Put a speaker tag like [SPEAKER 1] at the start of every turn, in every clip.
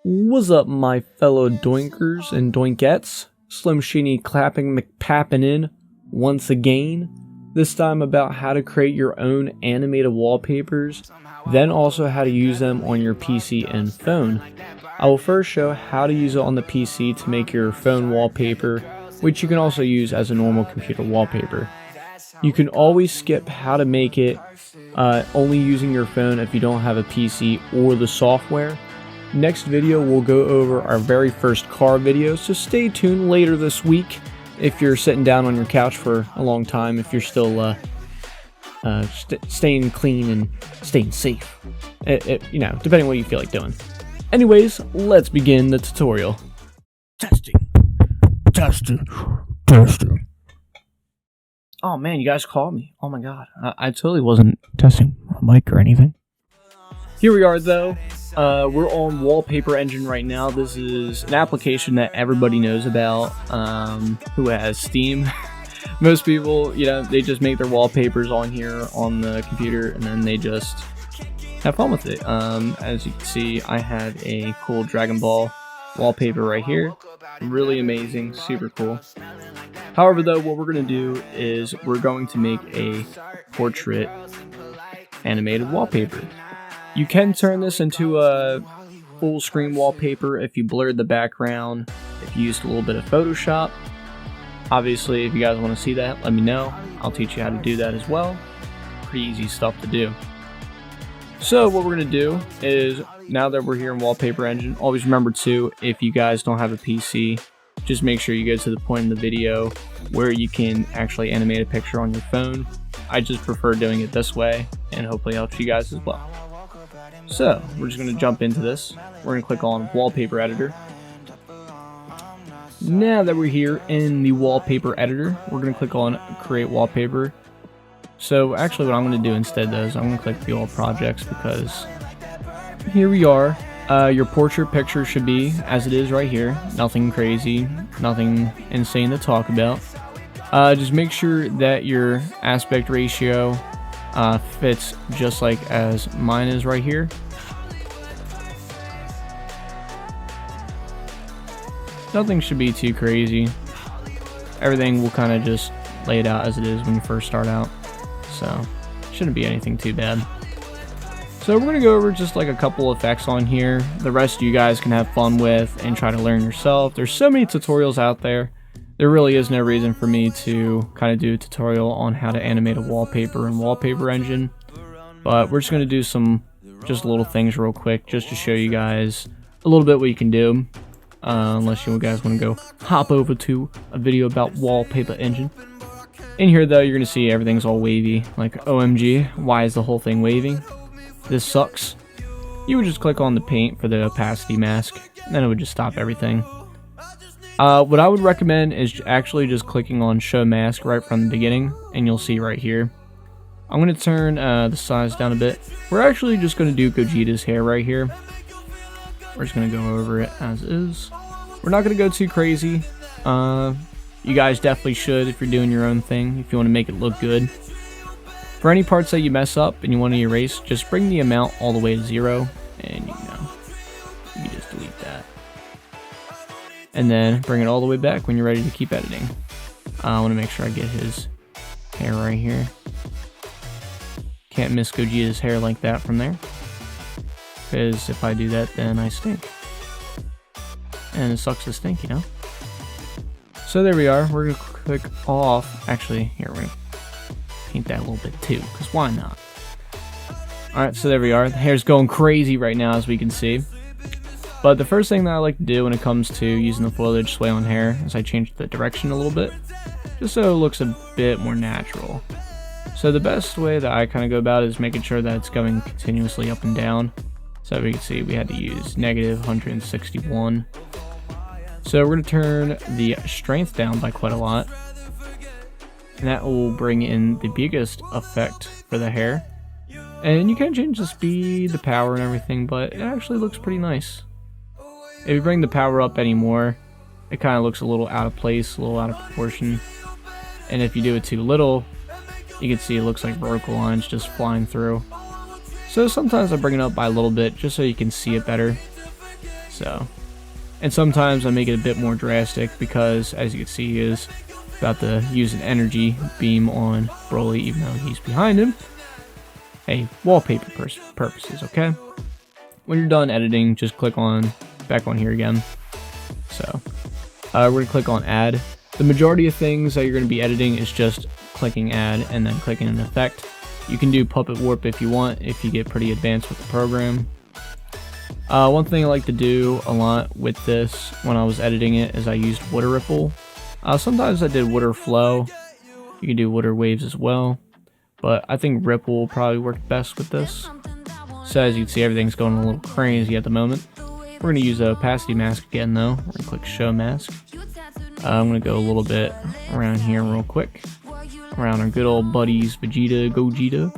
[SPEAKER 1] What's up, my fellow doinkers and doinkettes? Slimshaynee clapping McPappin in once again. This time about how to create your own animated wallpapers, then also how to use them on your PC and phone. I will first show how to use it on the PC to make your phone wallpaper, which you can also use as a normal computer wallpaper. You can always skip how to make it only using your phone if you don't have a PC or the software. Next video we'll go over our very first car video, so stay tuned later this week if you're sitting down on your couch for a long time, if you're still staying clean and staying safe, you know, depending on what you feel like doing. Anyways, let's begin the tutorial. Testing. Oh man, you guys called me. Oh my god, I totally wasn't testing my mic or anything. Here we are though. We're on Wallpaper Engine right now. This is an application that everybody knows about, who has Steam. Most people, you know, they just make their wallpapers on here on the computer and then they just have fun with it. As you can see, I have a cool Dragon Ball wallpaper right here. Really amazing, super cool. However though, what we're going to do is we're going to make a portrait animated wallpaper. You can turn this into a full screen wallpaper if you blurred the background, if you used a little bit of Photoshop. Obviously, if you guys want to see that, let me know. I'll teach you how to do that as well. Pretty easy stuff to do. So what we're going to do is, now that we're here in Wallpaper Engine, always remember to, if you guys don't have a PC, just make sure you go to the point in the video where you can actually animate a picture on your phone. I just prefer doing it this way, and hopefully it helps you guys as well. So, we're just going to jump into this. We're going to click on Wallpaper Editor. Now that we're here in the Wallpaper Editor, we're going to click on Create Wallpaper. So, actually what I'm going to do instead though is I'm going to click View All Projects, because here we are. Your portrait picture should be as it is right here. Nothing crazy, nothing insane to talk about. Just make sure that your aspect ratio fits just like as mine is right here. Nothing should be too crazy. Everything will kind of just lay it out as it is when you first start out, so shouldn't be anything too bad. So we're going to go over just like a couple effects on here. The rest you guys can have fun with and try to learn yourself. There's so many tutorials out there. There really is no reason for me to kind of do a tutorial on how to animate a wallpaper in Wallpaper Engine, but we're just going to do some just little things real quick just to show you guys a little bit what you can do, unless you guys want to go hop over to a video about Wallpaper Engine. In here though, you're going to see everything's all wavy, like OMG, why is the whole thing waving? This sucks. You would just click on the paint for the opacity mask, and then it would just stop everything. What I would recommend is actually just clicking on Show Mask right from the beginning, and you'll see right here. I'm going to turn the size down a bit. We're actually just going to do Gogeta's hair right here. We're just going to go over it as is. We're not going to go too crazy. You guys definitely should if you're doing your own thing, if you want to make it look good. For any parts that you mess up and you want to erase, just bring the amount all the way to 0, and you can just delete that. And then bring it all the way back when you're ready to keep editing. I want to make sure I get his hair right here. Can't miss Gogeta's hair like that from there, because if I do that then I stink. And it sucks to stink, you know? So there we are. We're going to click off. Actually, here, we're going to paint that a little bit too, because why not? Alright, so there we are. The hair's going crazy right now, as we can see. But the first thing that I like to do when it comes to using the foliage sway on hair is I change the direction a little bit, just so it looks a bit more natural. So the best way that I kind of go about it is making sure that it's going continuously up and down. So we can see we had to use -161. So we're going to turn the strength down by quite a lot, and that will bring in the biggest effect for the hair. And you can change the speed, the power, and everything, but it actually looks pretty nice. If you bring the power up anymore, it kind of looks a little out of place, a little out of proportion. And if you do it too little, you can see it looks like vertical lines just flying through. So sometimes I bring it up by a little bit just so you can see it better. So, and sometimes I make it a bit more drastic because, as you can see, he is about to use an energy beam on Broly, even though he's behind him. Hey, wallpaper purposes, okay? When you're done editing, just click on back on here again. So, we're gonna click on add. The majority of things that you're gonna be editing is just clicking add and then clicking an effect. You can do puppet warp if you want, if you get pretty advanced with the program. One thing I like to do a lot with this when I was editing it is I used water ripple. Sometimes I did water flow. You can do water waves as well, but I think ripple will probably work best with this. So as you can see, everything's going a little crazy at the moment. We're going to use a opacity mask again though. We're going to click show mask. I'm going to go a little bit around here real quick. Around our good old buddies Gogeta.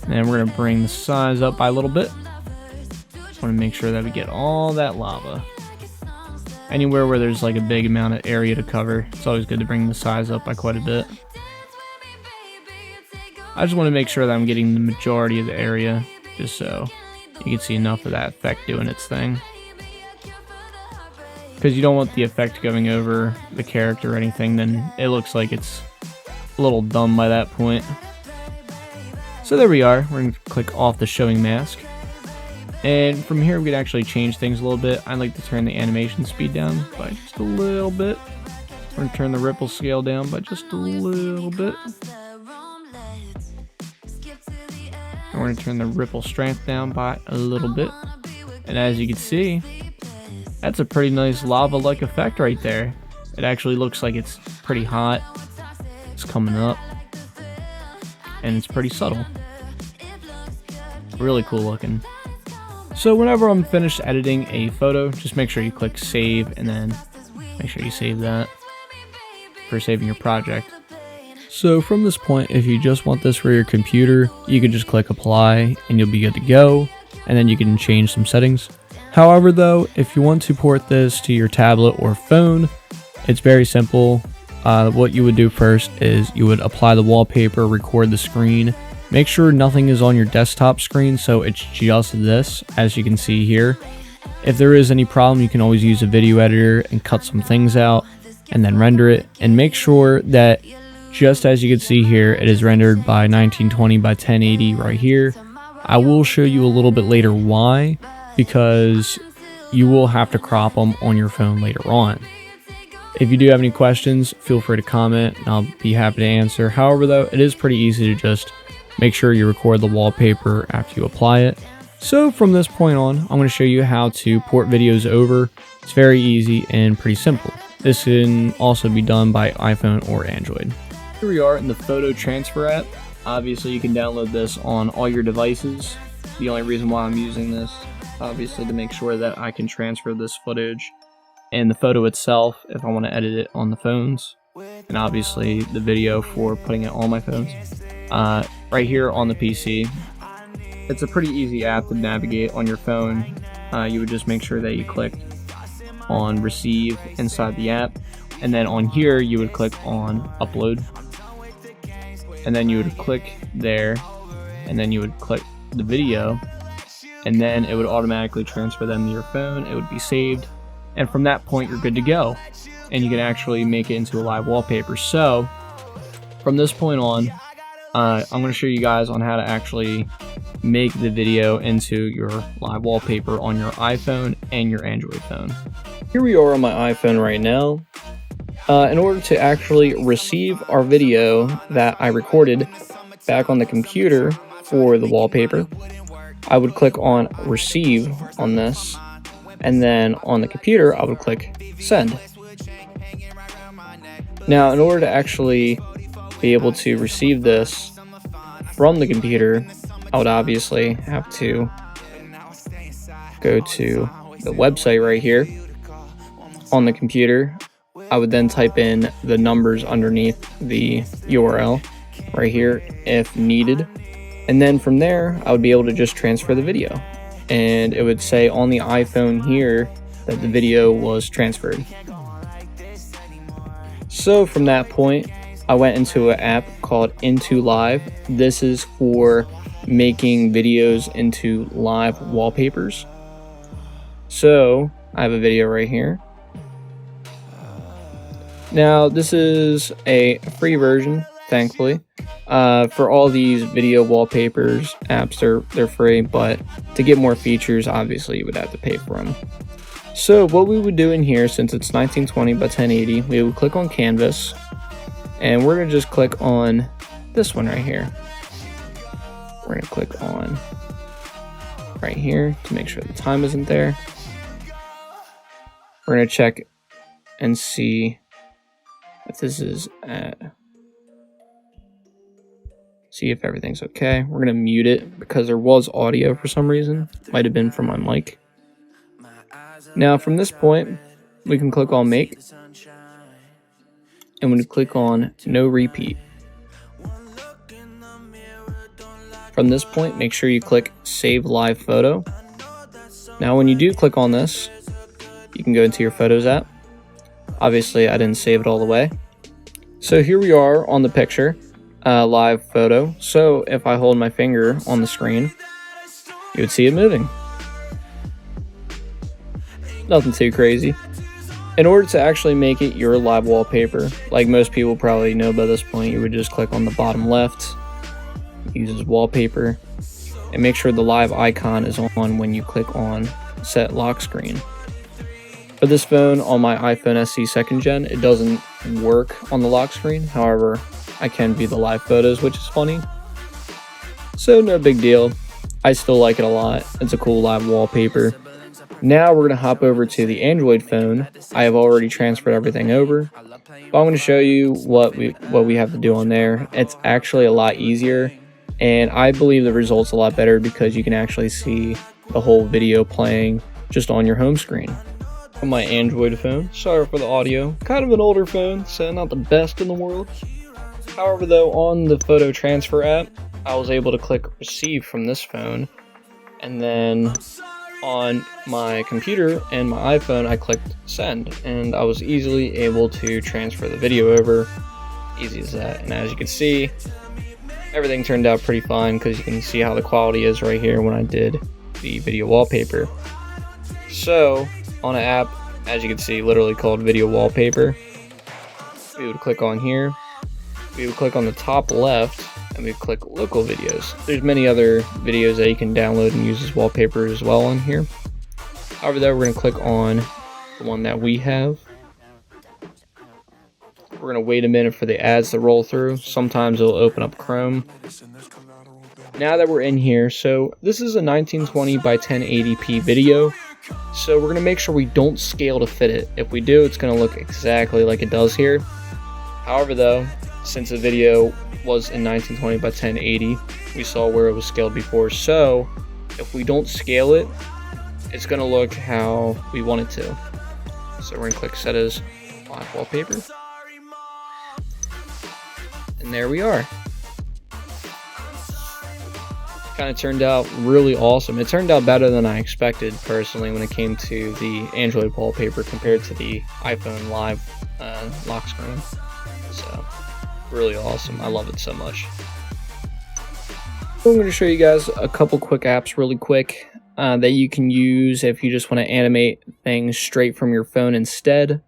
[SPEAKER 1] And then we're going to bring the size up by a little bit. Want to make sure that we get all that lava. Anywhere where there's like a big amount of area to cover, it's always good to bring the size up by quite a bit. I just want to make sure that I'm getting the majority of the area, just so you can see enough of that effect doing its thing. Because you don't want the effect going over the character or anything, then it looks like it's a little dumb by that point. So there we are. We're going to click off the showing mask. And from here we can actually change things a little bit. I like to turn the animation speed down by just a little bit. We're going to turn the ripple scale down by just a little bit. And we're going to turn the ripple strength down by a little bit. And as you can see, that's a pretty nice lava-like effect right there. It actually looks like it's pretty hot. It's coming up. And it's pretty subtle. Really cool looking. So whenever I'm finished editing a photo, just make sure you click save and then make sure you save that for saving your project. So from this point, if you just want this for your computer, you can just click apply and you'll be good to go, and then you can change some settings. However though, if you want to port this to your tablet or phone, it's very simple. What you would do first is you would apply the wallpaper, record the screen. Make sure nothing is on your desktop screen, so it's just this, as you can see here. If there is any problem, you can always use a video editor and cut some things out and then render it. And make sure that, just as you can see here, it is rendered by 1920 by 1080 right here. I will show you a little bit later why, because you will have to crop them on your phone later on. If you do have any questions, feel free to comment and I'll be happy to answer. However though, it is pretty easy to just make sure you record the wallpaper after you apply it. So from this point on, I'm going to show you how to port videos over. It's very easy and pretty simple. This can also be done by iPhone or Android. Here we are in the photo transfer app. Obviously you can download this on all your devices. The only reason why I'm using this, obviously, to make sure that I can transfer this footage and the photo itself if I want to edit it on the phones, and obviously the video for putting it on my phones. Right here on the PC, it's a pretty easy app to navigate on your phone. You would just make sure that you click on receive inside the app, and then on here you would click on upload, and then you would click there, and then you would click the video, and then it would automatically transfer them to your phone. It would be saved, and from that point you're good to go, and you can actually make it into a live wallpaper. So from this point on, I'm going to show you guys on how to actually make the video into your live wallpaper on your iPhone and your Android phone. Here we are on my iPhone right now. In order to actually receive our video that I recorded back on the computer for the wallpaper, I would click on receive on this, and then on the computer I would click send. Now in order to actually be able to receive this from the computer, I would obviously have to go to the website right here on the computer. I would then type in the numbers underneath the URL right here if needed, and then from there I would be able to just transfer the video, and it would say on the iPhone here that the video was transferred. So from that point I went into an app called Into Live. This is for making videos into live wallpapers. So I have a video right here. Now this is a free version, thankfully. For all these video wallpapers apps, they're free, but to get more features, obviously you would have to pay for them. So what we would do in here, since it's 1920 by 1080, we would click on canvas, and we're gonna just click on this one right here. We're gonna click on right here to make sure the time isn't there. We're gonna check and see if this is see if everything's okay. We're gonna mute it because there was audio for some reason. Might have been from my mic. Now from this point, we can click on make, and we click on no repeat. From this point, make sure you click save live photo. Now when you do click on this, you can go into your Photos app. Obviously I didn't save it all the way. So here we are on the picture, live photo. So if I hold my finger on the screen, you would see it moving. Nothing too crazy. In order to actually make it your live wallpaper, like most people probably know by this point, you would just click on the bottom left, use wallpaper, and make sure the live icon is on when you click on set lock screen. For this phone, on my iPhone SE 2nd gen, it doesn't work on the lock screen. However, I can view the live photos, which is funny. So no big deal. I still like it a lot. It's a cool live wallpaper. Now we're going to hop over to the Android phone. I have already transferred everything over. But I'm going to show you what we have to do on there. It's actually a lot easier, and I believe the result's a lot better because you can actually see the whole video playing just on your home screen. On my Android phone, sorry for the audio, kind of an older phone, so not the best in the world. However though, on the photo transfer app, I was able to click receive from this phone, and then on my computer and my iPhone I clicked send, and I was easily able to transfer the video over. Easy as that. And as you can see, everything turned out pretty fine because you can see how the quality is right here when I did the video wallpaper. So on an app, as you can see, literally called video wallpaper, we would click on here, we would click on the top left, and we click local videos. There's many other videos that you can download and use as wallpaper as well on here. However, though, we're going to click on the one that we have. We're going to wait a minute for the ads to roll through. Sometimes it'll open up Chrome. Now that we're in here, so this is a 1920 by 1080p video. So we're going to make sure we don't scale to fit it. If we do, it's going to look exactly like it does here. However though, since the video was in 1920 by 1080, we saw where it was scaled before. So if we don't scale it, it's going to look how we want it to. So we're going to click set as live wallpaper. And there we are. Kind of turned out really awesome. It turned out better than I expected personally when it came to the Android wallpaper compared to the iPhone live lock screen. So really awesome. I love it so much. I'm going to show you guys a couple quick apps really quick that you can use if you just want to animate things straight from your phone instead.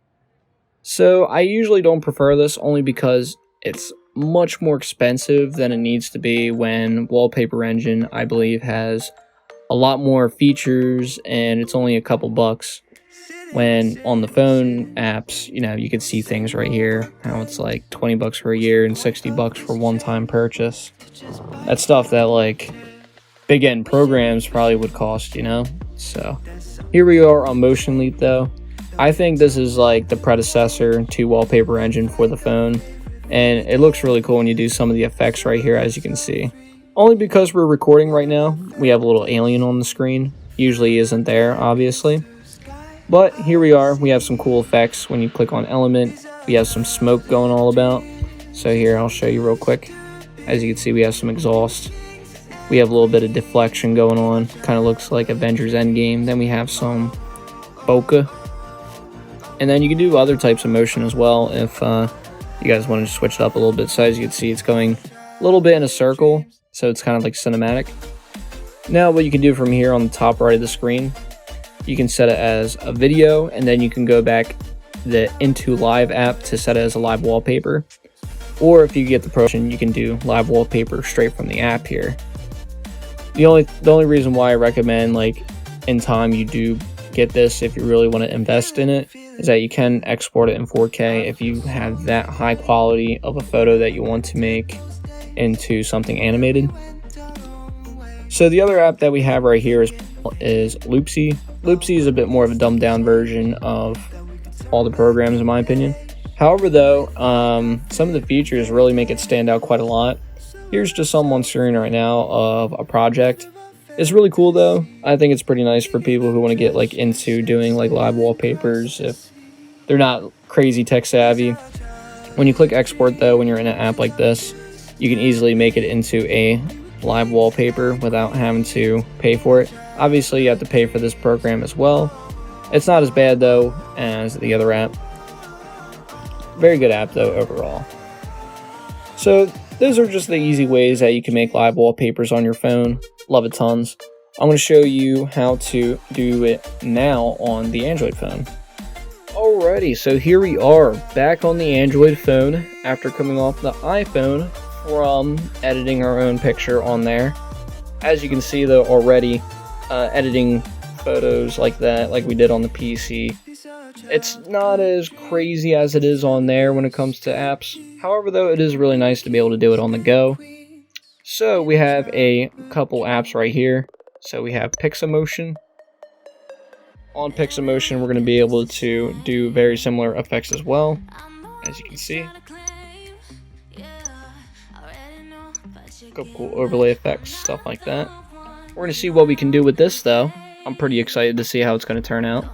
[SPEAKER 1] So I usually don't prefer this only because it's much more expensive than it needs to be, when Wallpaper Engine, I believe, has a lot more features and it's only a couple bucks. When on the phone apps, you know, you can see things right here, how it's like 20 bucks for a year and 60 bucks for one-time purchase. That's stuff that like big end programs probably would cost, you know? So here we are on MotionLeap though. I think this is like the predecessor to Wallpaper Engine for the phone. And it looks really cool when you do some of the effects right here, as you can see. Only because we're recording right now, we have a little alien on the screen. Usually isn't there, obviously. But here we are. We have some cool effects. When you click on element, we have some smoke going all about. So here, I'll show you real quick. As you can see, we have some exhaust. We have a little bit of deflection going on. Kind of looks like Avengers Endgame. Then we have some bokeh. And then you can do other types of motion as well if you guys want to switch it up a little bit. So as you can see, it's going a little bit in a circle. so it's kind of like cinematic. Now what you can do from here on the top right of the screen, you can set it as a video, and then you can go back the Into Live app to set it as a live wallpaper. Or if you get the Pro version, you can do live wallpaper straight from the app here. The only reason why I recommend, like, in time you do get this if you really want to invest in it, is that you can export it in 4K if you have that high quality of a photo that you want to make into something animated. So the other app that we have right here is Loopsie. Loopsie is a bit more of a dumbed down version of all the programs, in my opinion. However though, some of the features really make it stand out quite a lot. Here's just some on screen right now of a project. It's really cool though. I think it's pretty nice for people who want to get like into doing like live wallpapers if they're not crazy tech savvy. When you click export though, when you're in an app like this, you can easily make it into a live wallpaper without having to pay for it. Obviously you have to pay for this program as well. It's not as bad though as the other app. Very good app though overall. So those are just the easy ways that you can make live wallpapers on your phone. Love it tons. I'm going to show you how to do it now on the Android phone. Alrighty, so here we are back on the Android phone after coming off the iPhone from editing our own picture on there. As you can see though already, editing photos like that, like we did on the PC, it's not as crazy as it is on there when it comes to apps. However though, it is really nice to be able to do it on the go. So we have a couple apps right here. So we have PixaMotion. On PixaMotion, we're going to be able to do very similar effects as well, as you can see. Couple cool overlay effects, stuff like that. We're going to see what we can do with this though. I'm pretty excited to see how it's going to turn out.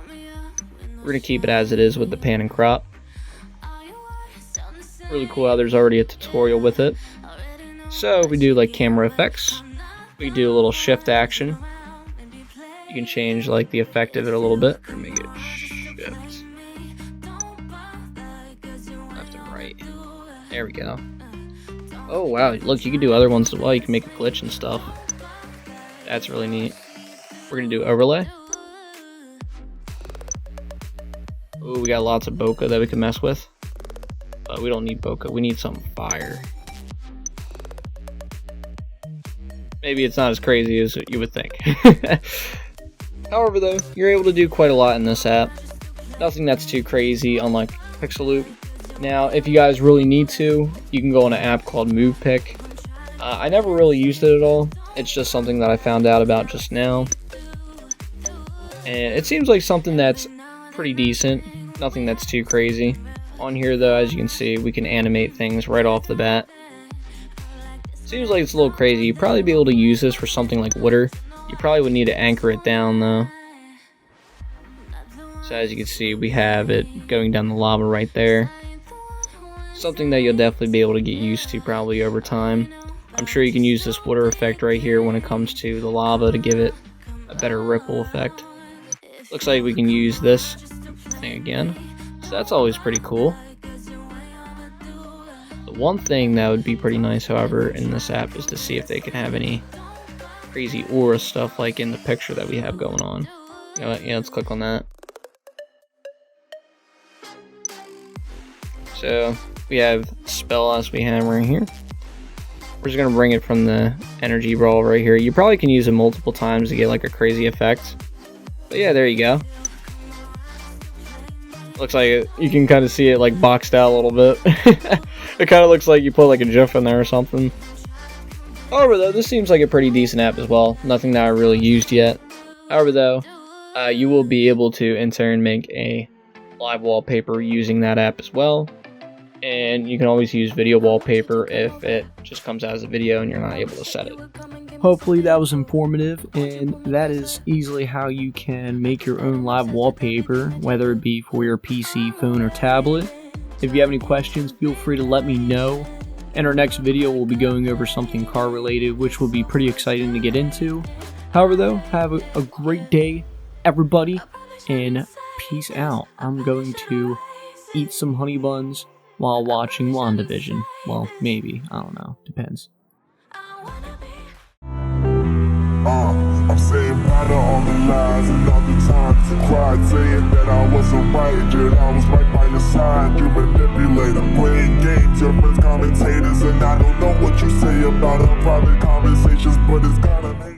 [SPEAKER 1] We're going to keep it as it is with the pan and crop. Really cool how there's already a tutorial with it. So we do like camera effects. We do a little shift action. You can change like the effect of it a little bit. Make it shift left and right. There we go. Oh wow, look, you can do other ones as well. You can make a glitch and stuff. That's really neat. We're gonna do overlay. Oh, we got lots of bokeh that we can mess with. But we don't need bokeh, we need some fire. Maybe it's not as crazy as you would think. However though, you're able to do quite a lot in this app. Nothing that's too crazy, unlike PixaMotion. Now, if you guys really need to, you can go on an app called Movepic. I never really used it at all. It's just something that I found out about just now. And it seems like something that's pretty decent. Nothing that's too crazy. On here though, as you can see, we can animate things right off the bat. Seems like it's a little crazy. You'd probably be able to use this for something like water. You probably would need to anchor it down though. So as you can see, we have it going down the lava right there. Something that you'll definitely be able to get used to probably over time. I'm sure you can use this water effect right here when it comes to the lava to give it a better ripple effect. Looks like we can use this thing again. So that's always pretty cool. The one thing that would be pretty nice, however, in this app is to see if they can have any crazy aura stuff like in the picture that we have going on. You know what? Yeah, let's click on that. So we have spell as we have right here. We're just gonna bring it from the energy ball right here. You probably can use it multiple times to get like a crazy effect. But yeah, there you go. Looks like you can kind of see it like boxed out a little bit. It kind of looks like you put like a GIF in there or something. However though, this seems like a pretty decent app as well. Nothing that I really used yet. However though, you will be able to in turn make a live wallpaper using that app as well. And you can always use video wallpaper if it just comes out as a video and you're not able to set it. Hopefully that was informative, and that is easily how you can make your own live wallpaper, whether it be for your PC, phone, or tablet. If you have any questions, feel free to let me know. In our next video, we'll be going over something car related, which will be pretty exciting to get into. However though, have a great day, everybody, and peace out. I'm going to eat some honey buns while watching WandaVision. Well, maybe. I don't know. Depends.
[SPEAKER 2] I'm saying bye to all the lies and all the times you cried, saying that I wasn't right, yet I was right by your side. You manipulator, playing games, your friends commentators, and I don't know what you say about our private conversations, but it's gotta make